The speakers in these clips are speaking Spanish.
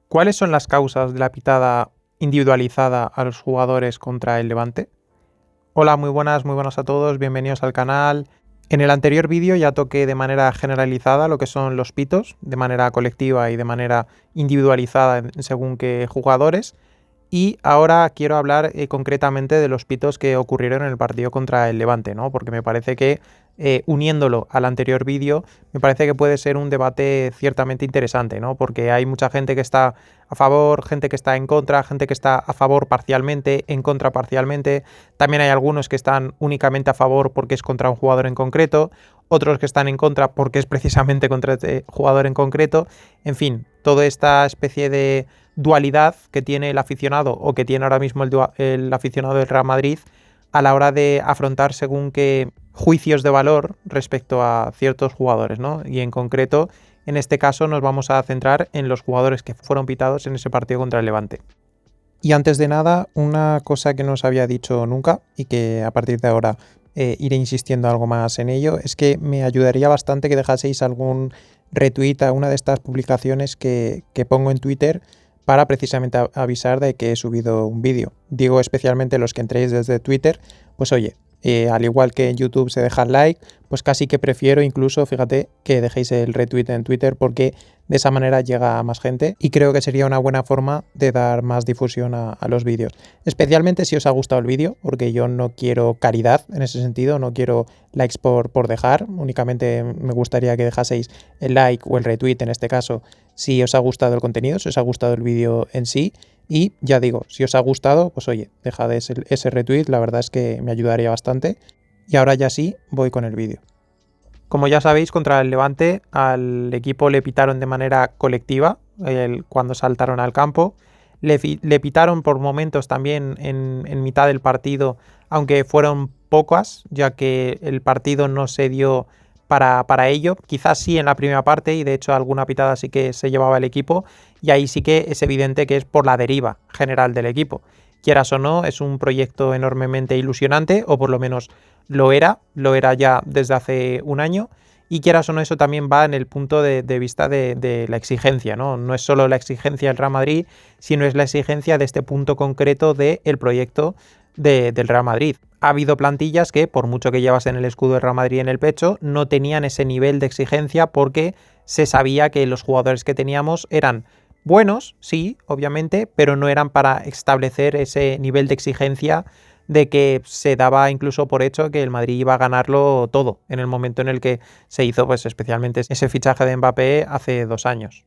¿Cuáles son las causas de la pitada individualizada a los jugadores contra el Levante? Hola, muy buenas a todos, bienvenidos al canal. En el anterior vídeo ya toqué de manera generalizada lo que son los pitos, de manera colectiva y de manera individualizada según qué jugadores. Y ahora quiero hablar concretamente de los pitos que ocurrieron en el partido contra el Levante, ¿no? Porque me parece que uniéndolo al anterior vídeo, me parece que puede ser un debate ciertamente interesante, ¿no? Porque hay mucha gente que está a favor, gente que está en contra, gente que está a favor parcialmente, en contra parcialmente. También hay algunos que están únicamente a favor porque es contra un jugador en concreto, otros que están en contra porque es precisamente contra este jugador en concreto. En fin, toda esta especie de dualidad que tiene el aficionado o que tiene ahora mismo el aficionado del Real Madrid a la hora de afrontar según qué juicios de valor respecto a ciertos jugadores, ¿no? Y en concreto, en este caso nos vamos a centrar en los jugadores que fueron pitados en ese partido contra el Levante. Y antes de nada, una cosa que no os había dicho nunca y que a partir de ahora iré insistiendo algo más en ello, es que me ayudaría bastante que dejaseis algún retweet a una de estas publicaciones que pongo en Twitter para precisamente avisar de que he subido un vídeo. Digo especialmente los que entréis desde Twitter, pues oye, al igual que en YouTube se deja el like, pues casi que prefiero incluso, fíjate, que dejéis el retweet en Twitter porque de esa manera llega a más gente y creo que sería una buena forma de dar más difusión a los vídeos. Especialmente si os ha gustado el vídeo, porque yo no quiero caridad en ese sentido, no quiero likes por dejar, únicamente me gustaría que dejaseis el like o el retweet en este caso si os ha gustado el contenido, si os ha gustado el vídeo en sí. Y ya digo, si os ha gustado, pues oye, dejad ese retweet, la verdad es que me ayudaría bastante. Y ahora ya sí, voy con el vídeo. Como ya sabéis, contra el Levante al equipo le pitaron de manera colectiva cuando saltaron al campo. Le pitaron por momentos también en mitad del partido, aunque fueron pocas, ya que el partido no se dio para ello. Quizás sí en la primera parte y de hecho alguna pitada sí que se llevaba el equipo y ahí sí que es evidente que es por la deriva general del equipo. Quieras o no, es un proyecto enormemente ilusionante, o por lo menos lo era ya desde hace un año, y quieras o no, eso también va en el punto de vista de la exigencia, ¿no? No es solo la exigencia del Real Madrid, sino es la exigencia de este punto concreto del proyecto del Real Madrid. Ha habido plantillas que, por mucho que llevasen el escudo del Real Madrid en el pecho, no tenían ese nivel de exigencia porque se sabía que los jugadores que teníamos eran buenos, sí, obviamente, pero no eran para establecer ese nivel de exigencia de que se daba incluso por hecho que el Madrid iba a ganarlo todo en el momento en el que se hizo, pues especialmente ese fichaje de Mbappé hace 2 años.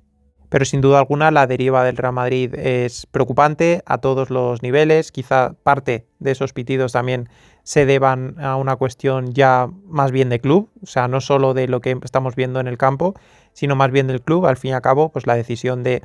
Pero sin duda alguna la deriva del Real Madrid es preocupante a todos los niveles. Quizá parte de esos pitidos también se deban a una cuestión ya más bien de club, o sea, no solo de lo que estamos viendo en el campo, sino más bien del club. Al fin y al cabo, pues la decisión de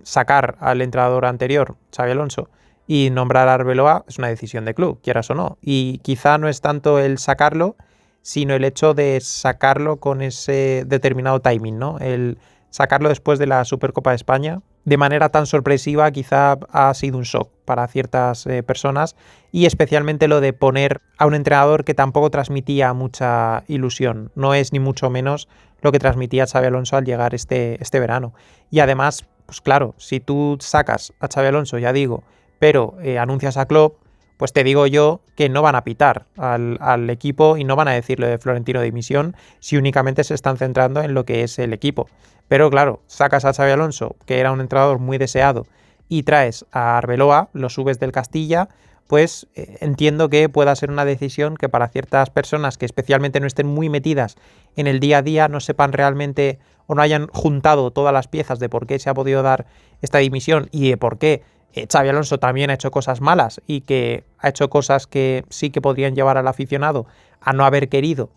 sacar al entrenador anterior, Xabi Alonso, y nombrar a Arbeloa es una decisión de club, quieras o no. Y quizá no es tanto el sacarlo, sino el hecho de sacarlo con ese determinado timing, ¿no? El sacarlo después de la Supercopa de España de manera tan sorpresiva quizá ha sido un shock para ciertas personas, y especialmente lo de poner a un entrenador que tampoco transmitía mucha ilusión. No es ni mucho menos lo que transmitía Xabi Alonso al llegar este verano. Y además, pues claro, si tú sacas a Xabi Alonso, ya digo, pero anuncias a Klopp, pues te digo yo que no van a pitar al equipo y no van a decirle de Florentino de dimisión si únicamente se están centrando en lo que es el equipo. Pero claro, sacas a Xabi Alonso, que era un entrenador muy deseado, y traes a Arbeloa, lo subes del Castilla, pues entiendo que pueda ser una decisión que para ciertas personas que especialmente no estén muy metidas en el día a día, no sepan realmente o no hayan juntado todas las piezas de por qué se ha podido dar esta dimisión y de por qué Xabi Alonso también ha hecho cosas malas y que ha hecho cosas que sí que podrían llevar al aficionado a no haber querido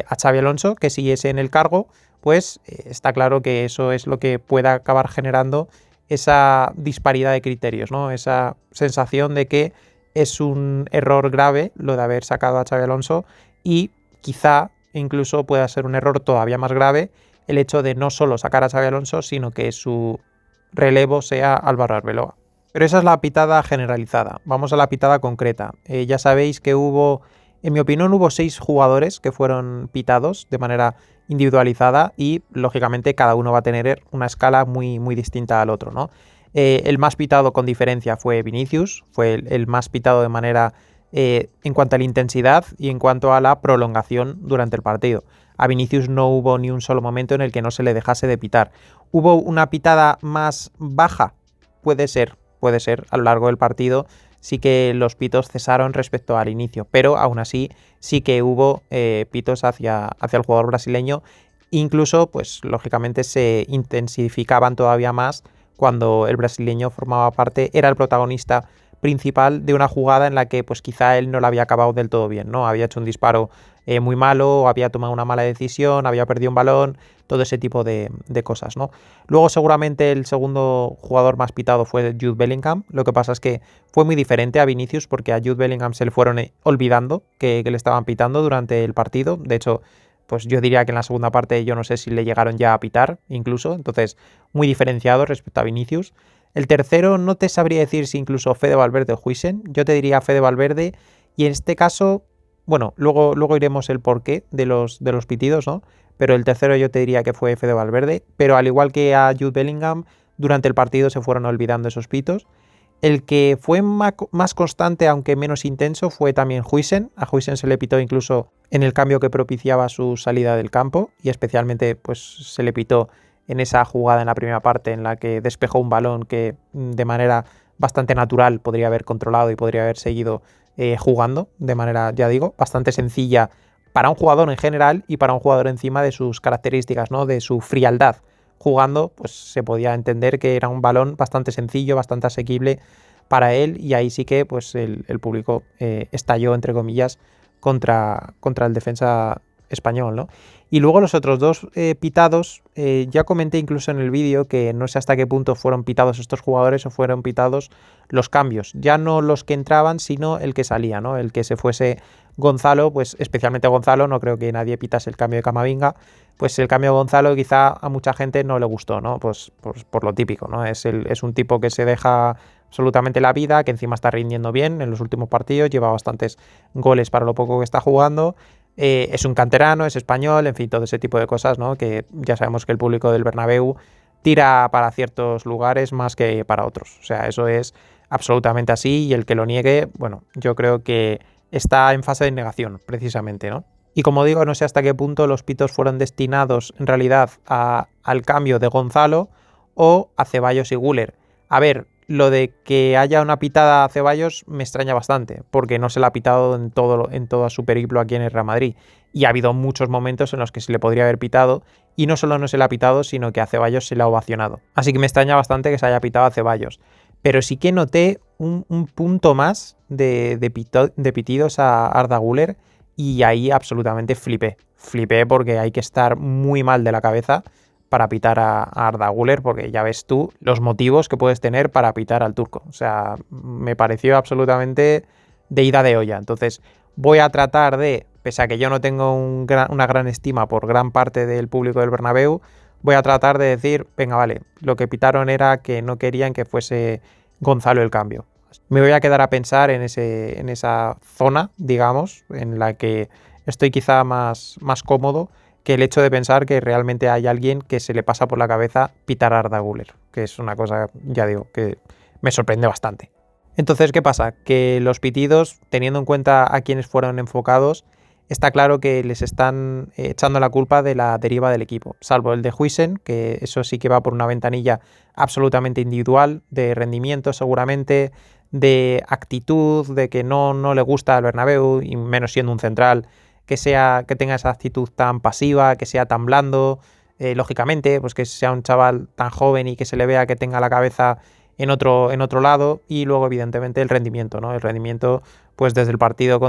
a Xabi Alonso que siguiese en el cargo, pues está claro que eso es lo que pueda acabar generando esa disparidad de criterios, ¿no? Esa sensación de que es un error grave lo de haber sacado a Xabi Alonso y quizá incluso pueda ser un error todavía más grave el hecho de no solo sacar a Xabi Alonso, sino que su relevo sea Álvaro Arbeloa. Pero esa es la pitada generalizada. Vamos a la pitada concreta. Ya sabéis que hubo En mi opinión hubo 6 jugadores que fueron pitados de manera individualizada y lógicamente cada uno va a tener una escala muy, muy distinta al otro, ¿no? El más pitado con diferencia fue Vinicius, fue el más pitado de manera en cuanto a la intensidad y en cuanto a la prolongación durante el partido. A Vinicius no hubo ni un solo momento en el que no se le dejase de pitar. ¿Hubo una pitada más baja? Puede ser, a lo largo del partido sí que los pitos cesaron respecto al inicio, pero aún así sí que hubo pitos hacia el jugador brasileño, incluso pues lógicamente se intensificaban todavía más cuando el brasileño formaba parte, era el protagonista principal de una jugada en la que pues quizá él no la había acabado del todo bien, ¿no? Había hecho un disparo muy malo, había tomado una mala decisión, había perdido un balón, todo ese tipo de cosas, ¿no? Luego seguramente el segundo jugador más pitado fue Jude Bellingham, lo que pasa es que fue muy diferente a Vinicius porque a Jude Bellingham se le fueron olvidando que le estaban pitando durante el partido, de hecho pues yo diría que en la segunda parte yo no sé si le llegaron ya a pitar incluso, entonces muy diferenciado respecto a Vinicius. El tercero no te sabría decir si incluso Fede Valverde o Huijsen, yo te diría Fede Valverde y en este caso, bueno, luego iremos el porqué de los pitidos, ¿no? Pero el tercero yo te diría que fue Fede Valverde, pero al igual que a Jude Bellingham, durante el partido se fueron olvidando esos pitos. El que fue más constante, aunque menos intenso, fue también Huijsen. A Huijsen se le pitó incluso en el cambio que propiciaba su salida del campo y especialmente pues se le pitó en esa jugada en la primera parte en la que despejó un balón que de manera bastante natural podría haber controlado y podría haber seguido jugando de manera, ya digo, bastante sencilla para un jugador en general y para un jugador encima de sus características, ¿no? De su frialdad. Jugando, pues se podía entender que era un balón bastante sencillo, bastante asequible para él y ahí sí que pues el público estalló, entre comillas, contra el defensa español, ¿no? Y luego los otros dos pitados, ya comenté incluso en el vídeo que no sé hasta qué punto fueron pitados estos jugadores o fueron pitados los cambios, ya no los que entraban, sino el que salía, ¿no? El que se fuese Gonzalo, pues especialmente Gonzalo, no creo que nadie pitase el cambio de Camavinga, pues el cambio de Gonzalo quizá a mucha gente no le gustó, ¿no? Pues por lo típico, ¿no? Es un tipo que se deja absolutamente la vida, que encima está rindiendo bien en los últimos partidos, lleva bastantes goles para lo poco que está jugando. Es un canterano, es español, en fin, todo ese tipo de cosas, ¿no? Que ya sabemos que el público del Bernabéu tira para ciertos lugares más que para otros. O sea, eso es absolutamente así y el que lo niegue, bueno, yo creo que está en fase de negación, precisamente, ¿no? Y como digo, no sé hasta qué punto los pitos fueron destinados en realidad al cambio de Gonzalo o a Ceballos y Güler. A ver, lo de que haya una pitada a Ceballos me extraña bastante, porque no se la ha pitado en todo su periplo aquí en el Real Madrid. Y ha habido muchos momentos en los que se le podría haber pitado, y no solo no se le ha pitado, sino que a Ceballos se le ha ovacionado. Así que me extraña bastante que se haya pitado a Ceballos. Pero sí que noté un punto más de pitidos a Arda Güler, y ahí absolutamente flipé. Flipé porque hay que estar muy mal de la cabeza para pitar a Arda Güler, porque ya ves tú los motivos que puedes tener para pitar al turco. O sea, me pareció absolutamente de ida de olla. Entonces voy a tratar de, pese a que yo no tengo una gran estima por gran parte del público del Bernabéu, voy a tratar de decir, venga, vale, lo que pitaron era que no querían que fuese Gonzalo el cambio. Me voy a quedar a pensar en esa zona, digamos, en la que estoy quizá más cómodo que el hecho de pensar que realmente hay alguien que se le pasa por la cabeza pitar a Arda Güler, que es una cosa, ya digo, que me sorprende bastante. Entonces, ¿qué pasa? Que los pitidos, teniendo en cuenta a quienes fueron enfocados, está claro que les están echando la culpa de la deriva del equipo, salvo el de Huijsen, que eso sí que va por una ventanilla absolutamente individual, de rendimiento seguramente, de actitud, de que no le gusta al Bernabéu, y menos siendo un central, que tenga esa actitud tan pasiva, que sea tan blando, lógicamente, pues que sea un chaval tan joven y que se le vea que tenga la cabeza en otro lado, y luego evidentemente el rendimiento, ¿no? El rendimiento, pues desde el partido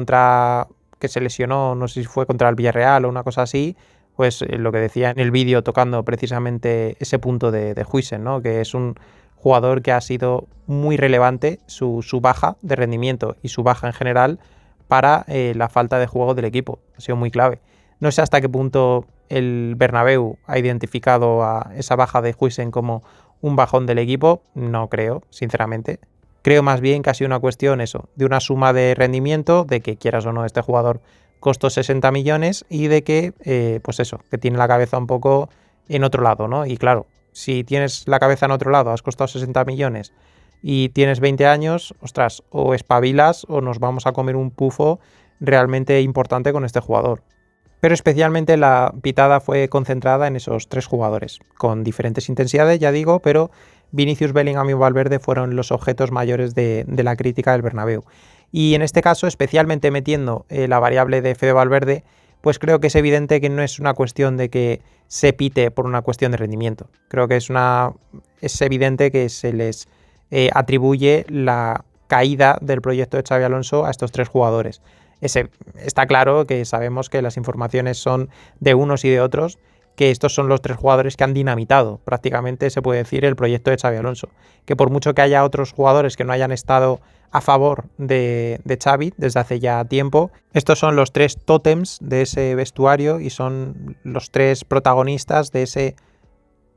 que se lesionó, no sé si fue contra el Villarreal o una cosa así, pues lo que decía en el vídeo tocando precisamente ese punto de Huijsen, ¿no? Que es un jugador que ha sido muy relevante, su baja de rendimiento y su baja en general para la falta de juego del equipo. Ha sido muy clave. No sé hasta qué punto el Bernabéu ha identificado a esa baja de Huijsen como un bajón del equipo. No creo, sinceramente. Creo más bien que ha sido una cuestión eso, de una suma de rendimiento, de que quieras o no este jugador costó 60 millones y de que, pues eso, que tiene la cabeza un poco en otro lado, ¿no? Y claro, si tienes la cabeza en otro lado, has costado 60 millones y tienes 20 años, ostras, o espabilas o nos vamos a comer un pufo realmente importante con este jugador. Pero especialmente la pitada fue concentrada en esos tres jugadores, con diferentes intensidades, ya digo, pero Vinicius, Bellingham y Valverde fueron los objetos mayores de la crítica del Bernabéu. Y en este caso, especialmente metiendo la variable de Fede Valverde, pues creo que es evidente que no es una cuestión de que se pite por una cuestión de rendimiento. Creo que es evidente que se les atribuye la caída del proyecto de Xabi Alonso a estos tres jugadores. Está claro que sabemos que las informaciones son de unos y de otros, que estos son los tres jugadores que han dinamitado prácticamente, se puede decir, el proyecto de Xabi Alonso. Que por mucho que haya otros jugadores que no hayan estado a favor de Xavi desde hace ya tiempo, estos son los tres tótems de ese vestuario y son los tres protagonistas de ese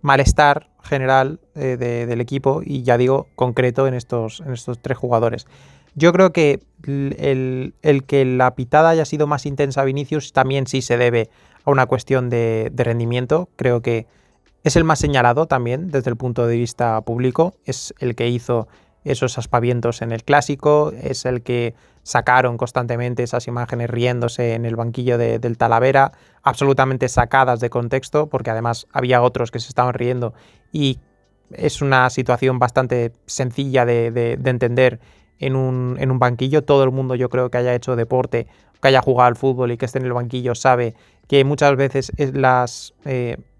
malestar general del equipo y ya digo concreto en estos tres jugadores. Yo creo que el que la pitada haya sido más intensa a Vinicius también sí se debe a una cuestión de rendimiento. Creo que es el más señalado también desde el punto de vista público. Es el que hizo esos aspavientos en el Clásico, es el que sacaron constantemente esas imágenes riéndose en el banquillo del Talavera, absolutamente sacadas de contexto, porque además había otros que se estaban riendo y es una situación bastante sencilla de entender en un banquillo. Todo el mundo, yo creo, que haya hecho deporte, que haya jugado al fútbol y que esté en el banquillo sabe que muchas veces las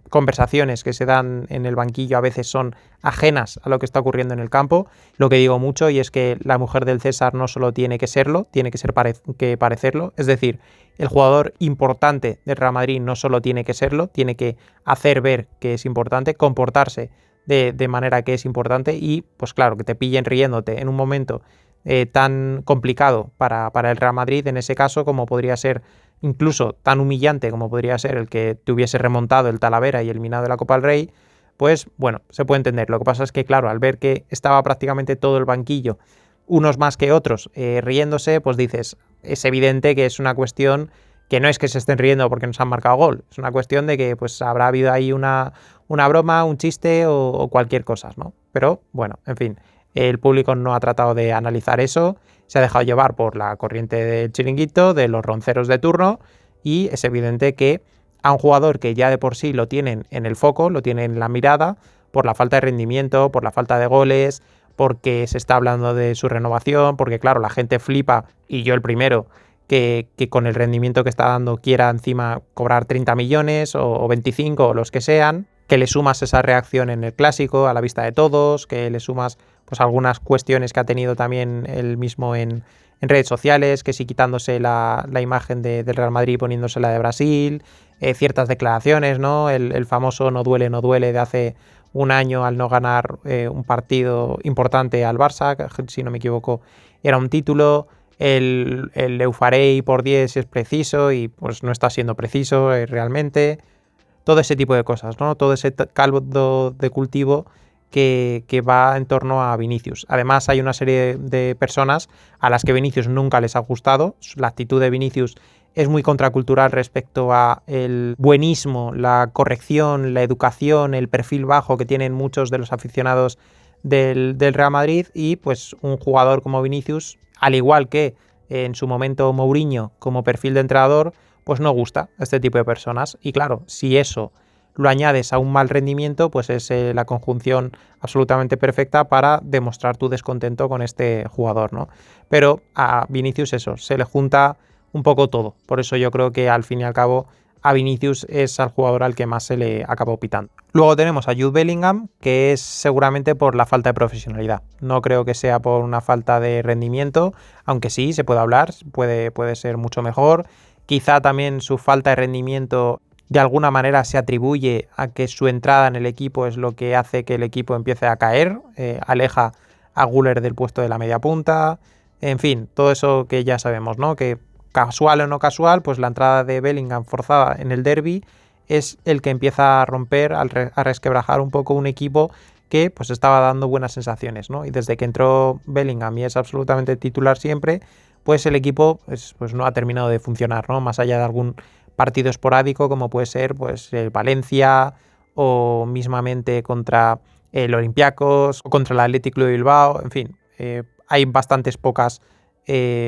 conversaciones que se dan en el banquillo a veces son ajenas a lo que está ocurriendo en el campo. Lo que digo mucho y es que la mujer del César no solo tiene que serlo, tiene que ser que parecerlo. Es decir, el jugador importante del Real Madrid no solo tiene que serlo, tiene que hacer ver que es importante, comportarse de manera que es importante y, pues claro, que te pillen riéndote en un momento tan complicado para el Real Madrid, en ese caso, como podría ser incluso tan humillante como podría ser el que te hubiese remontado el Talavera y eliminado de la Copa del Rey, pues bueno, se puede entender. Lo que pasa es que, claro, al ver que estaba prácticamente todo el banquillo, unos más que otros, riéndose, pues dices, es evidente que es una cuestión que no es que se estén riendo porque nos han marcado gol, es una cuestión de que pues habrá habido ahí una broma, un chiste o cualquier cosa, ¿no? Pero bueno, en fin, el público no ha tratado de analizar eso, se ha dejado llevar por la corriente del chiringuito, de los ronceros de turno, y es evidente que a un jugador que ya de por sí lo tienen en el foco, lo tienen en la mirada, por la falta de rendimiento, por la falta de goles, porque se está hablando de su renovación, porque claro, la gente flipa, y yo el primero, que con el rendimiento que está dando quiera encima cobrar 30 millones o 25 o los que sean, que le sumas esa reacción en el Clásico a la vista de todos, que le sumas pues algunas cuestiones que ha tenido también él mismo en redes sociales, que sí quitándose la imagen del Real Madrid y poniéndose la de Brasil, ciertas declaraciones, ¿no? El famoso no duele, no duele de hace un año al no ganar un partido importante al Barça, que, si no me equivoco era un título, el Eufarei por 10 si es preciso y pues no está siendo preciso realmente. Todo ese tipo de cosas, ¿no? Todo ese caldo de cultivo que va en torno a Vinicius. Además, hay una serie de personas a las que Vinicius nunca les ha gustado. La actitud de Vinicius es muy contracultural respecto a el buenismo, la corrección, la educación, el perfil bajo que tienen muchos de los aficionados del Real Madrid y pues un jugador como Vinicius, al igual que en su momento Mourinho como perfil de entrenador, pues no gusta a este tipo de personas. Y claro, si eso lo añades a un mal rendimiento, pues es la conjunción absolutamente perfecta para demostrar tu descontento con este jugador, ¿no? Pero a Vinicius eso, se le junta un poco todo. Por eso yo creo que al fin y al cabo a Vinicius es al jugador al que más se le acabó pitando. Luego tenemos a Jude Bellingham, que es seguramente por la falta de profesionalidad. No creo que sea por una falta de rendimiento, aunque sí, se puede hablar, puede ser mucho mejor. Quizá también su falta de rendimiento de alguna manera se atribuye a que su entrada en el equipo es lo que hace que el equipo empiece a caer, aleja a Güler del puesto de la media punta, en fin, todo eso que ya sabemos, ¿no? Que casual o no casual, pues la entrada de Bellingham forzada en el derbi es el que empieza a romper, a resquebrajar un poco un equipo que pues estaba dando buenas sensaciones, ¿no? Y desde que entró Bellingham y es absolutamente titular siempre, pues el equipo pues no ha terminado de funcionar, ¿no? Más allá de algún partido esporádico como puede ser pues el Valencia o mismamente contra el Olympiacos o contra el Athletic Club de Bilbao, en fin, hay bastantes pocas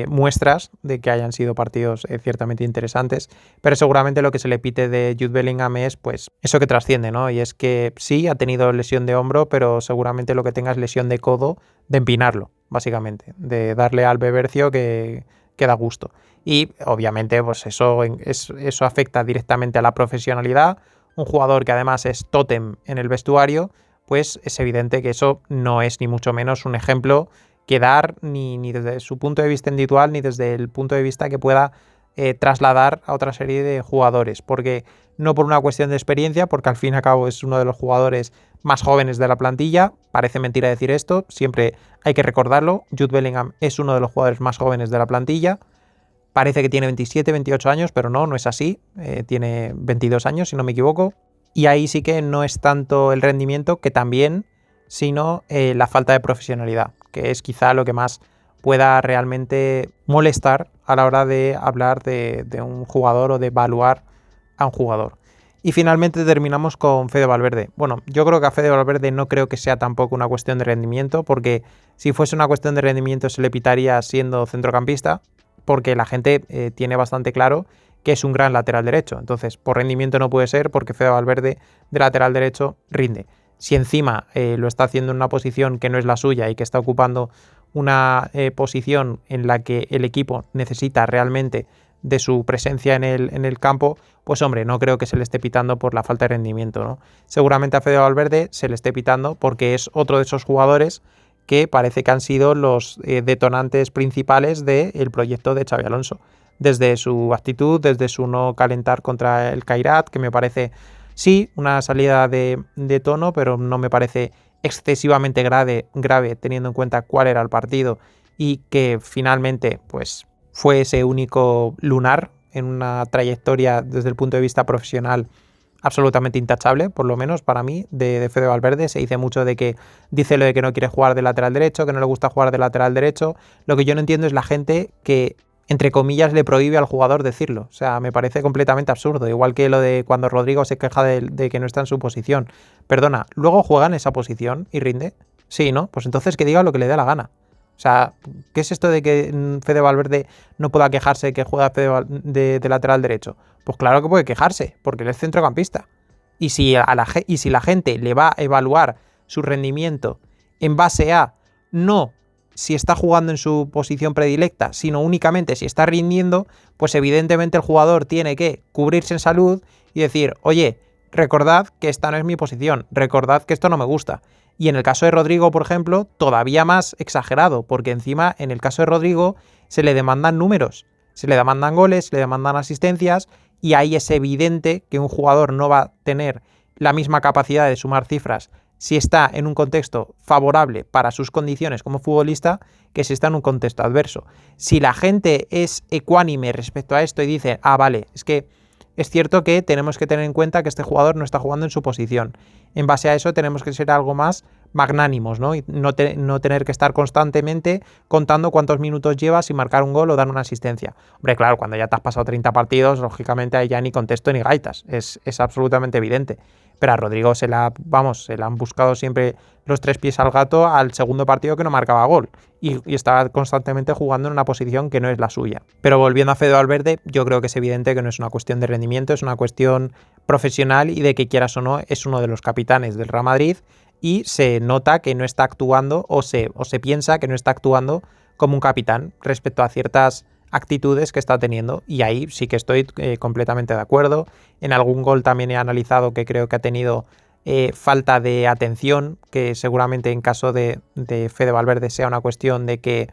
muestras de que hayan sido partidos ciertamente interesantes, pero seguramente lo que se le pite de Jude Bellingham es pues eso que trasciende, ¿no? Y es que sí, ha tenido lesión de hombro, pero seguramente lo que tenga es lesión de codo, de empinarlo, básicamente, de darle al bebercio que da gusto. Y obviamente pues eso afecta directamente a la profesionalidad. Un jugador que además es tótem en el vestuario, pues es evidente que eso no es ni mucho menos un ejemplo que dar ni desde su punto de vista individual ni desde el punto de vista que pueda trasladar a otra serie de jugadores, porque no por una cuestión de experiencia, porque al fin y al cabo es uno de los jugadores más jóvenes de la plantilla, parece mentira decir esto, siempre hay que recordarlo, Jude Bellingham es uno de los jugadores más jóvenes de la plantilla, parece que tiene 27, 28 años, pero no es así, tiene 22 años si no me equivoco, y ahí sí que no es tanto el rendimiento que también, sino la falta de profesionalidad, que es quizá lo que más pueda realmente molestar a la hora de hablar de un jugador o de evaluar a un jugador. Y finalmente terminamos con Fede Valverde. Bueno, yo creo que a Fede Valverde no creo que sea tampoco una cuestión de rendimiento, porque si fuese una cuestión de rendimiento se le pitaría siendo centrocampista, porque la gente tiene bastante claro que es un gran lateral derecho. Entonces, por rendimiento no puede ser, porque Fede Valverde de lateral derecho rinde. Si encima lo está haciendo en una posición que no es la suya y que está ocupando una posición en la que el equipo necesita realmente de su presencia en el campo, pues hombre, no creo que se le esté pitando por la falta de rendimiento, ¿no? Seguramente a Fede Valverde se le esté pitando porque es otro de esos jugadores que parece que han sido los detonantes principales del proyecto de Xabi Alonso. Desde su actitud, desde su no calentar contra el Kairat, que me parece, sí, una salida de tono, pero no me parece excesivamente grave teniendo en cuenta cuál era el partido y que finalmente pues fue ese único lunar en una trayectoria desde el punto de vista profesional absolutamente intachable, por lo menos para mí, de Fede Valverde. Se dice mucho de que dice lo de que no quiere jugar de lateral derecho, que no le gusta jugar de lateral derecho. Lo que yo no entiendo es la gente que, entre comillas, le prohíbe al jugador decirlo. O sea, me parece completamente absurdo. Igual que lo de cuando Rodrigo se queja de que no está en su posición. Perdona, ¿luego juega en esa posición y rinde? Sí, ¿no? Pues entonces que diga lo que le dé la gana. O sea, ¿qué es esto de que Fede Valverde no pueda quejarse que juega de lateral derecho? Pues claro que puede quejarse, porque él es centrocampista. Y si la gente le va a evaluar su rendimiento en base a no si está jugando en su posición predilecta, sino únicamente si está rindiendo, pues evidentemente el jugador tiene que cubrirse en salud y decir, oye, recordad que esta no es mi posición, recordad que esto no me gusta. Y en el caso de Rodrigo, por ejemplo, todavía más exagerado, porque encima en el caso de Rodrigo se le demandan números, se le demandan goles, se le demandan asistencias, y ahí es evidente que un jugador no va a tener la misma capacidad de sumar cifras si está en un contexto favorable para sus condiciones como futbolista que si está en un contexto adverso. Si la gente es ecuánime respecto a esto y dice, vale, es que es cierto que tenemos que tener en cuenta que este jugador no está jugando en su posición. En base a eso tenemos que ser algo más magnánimos, ¿no? Y no tener que estar constantemente contando cuántos minutos llevas y marcar un gol o dar una asistencia. Hombre, claro, cuando ya te has pasado 30 partidos, lógicamente ahí ya ni contesto ni gaitas. Es absolutamente evidente. Pero a Rodrigo se le han buscado siempre los tres pies al gato al segundo partido que no marcaba gol. Y estaba constantemente jugando en una posición que no es la suya. Pero volviendo a Fede Valverde, yo creo que es evidente que no es una cuestión de rendimiento, es una cuestión profesional y de que quieras o no, es uno de los capitanes del Real Madrid y se nota que no está actuando o se piensa que no está actuando como un capitán respecto a ciertas actitudes que está teniendo, y ahí sí que estoy completamente de acuerdo. En algún gol también he analizado que creo que ha tenido falta de atención, que seguramente en caso de Fede Valverde sea una cuestión de que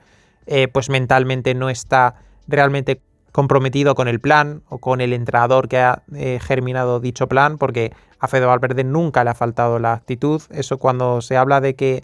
pues mentalmente no está realmente comprometido con el plan o con el entrenador que ha germinado dicho plan, porque a Fede Valverde nunca le ha faltado la actitud. Eso cuando se habla de que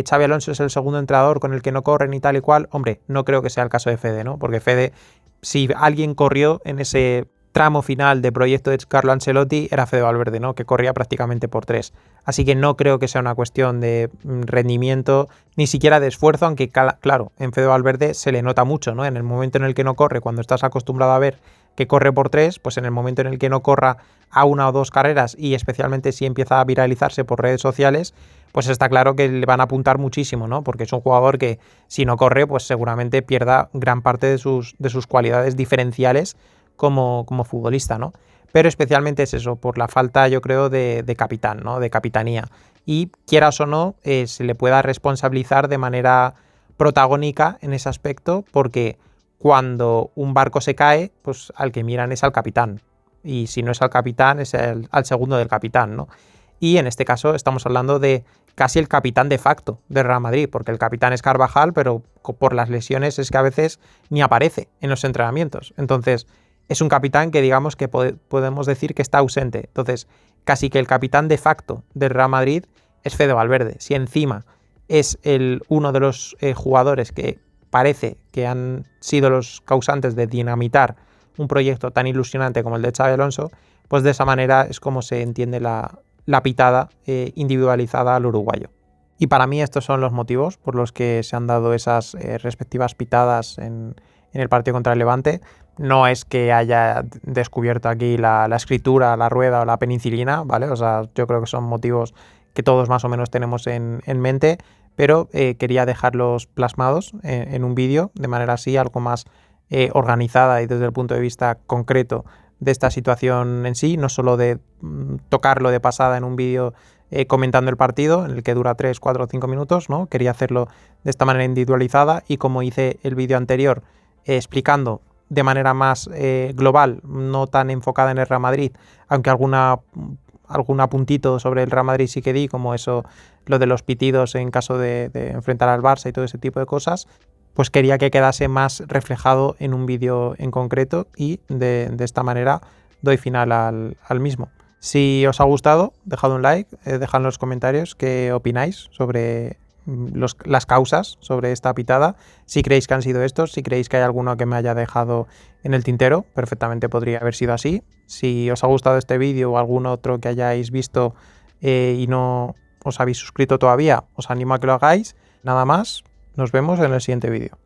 Xabi Alonso es el segundo entrenador con el que no corren y tal y cual, hombre, no creo que sea el caso de Fede, ¿no? Porque Fede, si alguien corrió en ese tramo final de proyecto de Carlo Ancelotti era Fede Valverde, ¿no? Que corría prácticamente por 3. Así que no creo que sea una cuestión de rendimiento, ni siquiera de esfuerzo, aunque claro, en Fede Valverde se le nota mucho, ¿no? En el momento en el que no corre, cuando estás acostumbrado a ver que corre por 3, pues en el momento en el que no corra a 1 o 2 carreras, y especialmente si empieza a viralizarse por redes sociales, pues está claro que le van a apuntar muchísimo, ¿no? Porque es un jugador que si no corre, pues seguramente pierda gran parte de sus cualidades diferenciales como futbolista, ¿no? Pero especialmente es eso, por la falta, yo creo, de capitán, ¿no? De capitanía. Y quieras o no, se le pueda responsabilizar de manera protagónica en ese aspecto, porque cuando un barco se cae, pues al que miran es al capitán. Y si no es al capitán, es al segundo del capitán, ¿no? Y en este caso estamos hablando de casi el capitán de facto de Real Madrid, porque el capitán es Carvajal, pero por las lesiones es que a veces ni aparece en los entrenamientos. Entonces, es un capitán que digamos que podemos decir que está ausente. Entonces, casi que el capitán de facto del Real Madrid es Fede Valverde. Si encima es uno de los jugadores que parece que han sido los causantes de dinamitar un proyecto tan ilusionante como el de Xabi Alonso, pues de esa manera es como se entiende la pitada individualizada al uruguayo. Y para mí estos son los motivos por los que se han dado esas respectivas pitadas en el partido contra el Levante. No es que haya descubierto aquí la escritura, la rueda o la penicilina, ¿vale? O sea, yo creo que son motivos que todos más o menos tenemos en mente, pero quería dejarlos plasmados en un vídeo de manera así algo más organizada y desde el punto de vista concreto de esta situación en sí, no solo de tocarlo de pasada en un vídeo comentando el partido, en el que dura 3, 4 o 5 minutos, ¿no? Quería hacerlo de esta manera individualizada y como hice el vídeo anterior explicando de manera más global, no tan enfocada en el Real Madrid, aunque algún apuntito sobre el Real Madrid sí que di, como eso, lo de los pitidos en caso de enfrentar al Barça y todo ese tipo de cosas, pues quería que quedase más reflejado en un vídeo en concreto y de esta manera doy final al mismo. Si os ha gustado, dejad un like, dejad en los comentarios qué opináis sobre las causas sobre esta pitada, si creéis que han sido estos, si creéis que hay alguno que me haya dejado en el tintero, perfectamente podría haber sido así. Si os ha gustado este vídeo o algún otro que hayáis visto y no os habéis suscrito todavía, os animo a que lo hagáis. Nada más, nos vemos en el siguiente vídeo.